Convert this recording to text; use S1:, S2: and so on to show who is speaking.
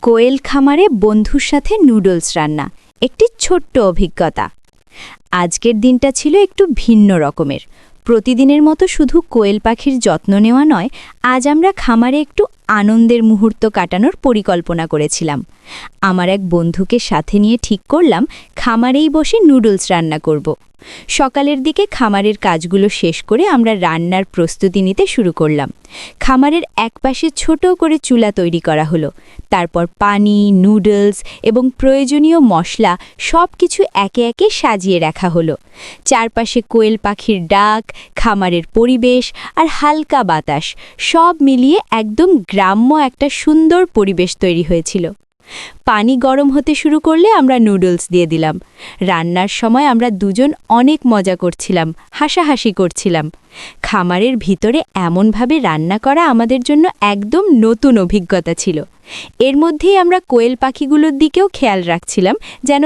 S1: কোয়েল খামারে বন্ধুর সাথে নুডলস রান্না একটি ছোট্ট অভিজ্ঞতা। আজকের দিনটা ছিল একটু ভিন্ন রকমের। প্রতিদিনের মতো শুধু কোয়েল পাখির যত্ন নেওয়া নয়, আজ আমরা খামারে একটু আনন্দের মুহূর্ত কাটানোর পরিকল্পনা করেছিলাম। আমার এক বন্ধুকে সাথে নিয়ে ঠিক করলাম খামারেই বসে নুডলস রান্না করব। সকালের দিকে খামারের কাজগুলো শেষ করে আমরা রান্নার প্রস্তুতি নিতে শুরু করলাম। খামারের একপাশে ছোট করে চুলা তৈরি করা হলো। তারপর পানি, নুডলস এবং প্রয়োজনীয় মশলা সব কিছু একে একে সাজিয়ে রাখা হলো। চারপাশে কোয়েল পাখির ডাক, খামারের পরিবেশ আর হালকা বাতাস সব মিলিয়ে একদম গ্রাম্য একটা সুন্দর পরিবেশ তৈরি হয়েছিল। পানি গরম হতে শুরু করলে আমরা নুডলস দিয়ে দিলাম। রান্নার সময় আমরা দুজন অনেক মজা করছিলাম, হাসাহাসি করছিলাম। খামারের ভিতরে এমনভাবে রান্না করা আমাদের জন্য একদম নতুন অভিজ্ঞতা ছিল। এর মধ্যেই আমরা কোয়েল পাখিগুলোর দিকেও খেয়াল রাখছিলাম যেন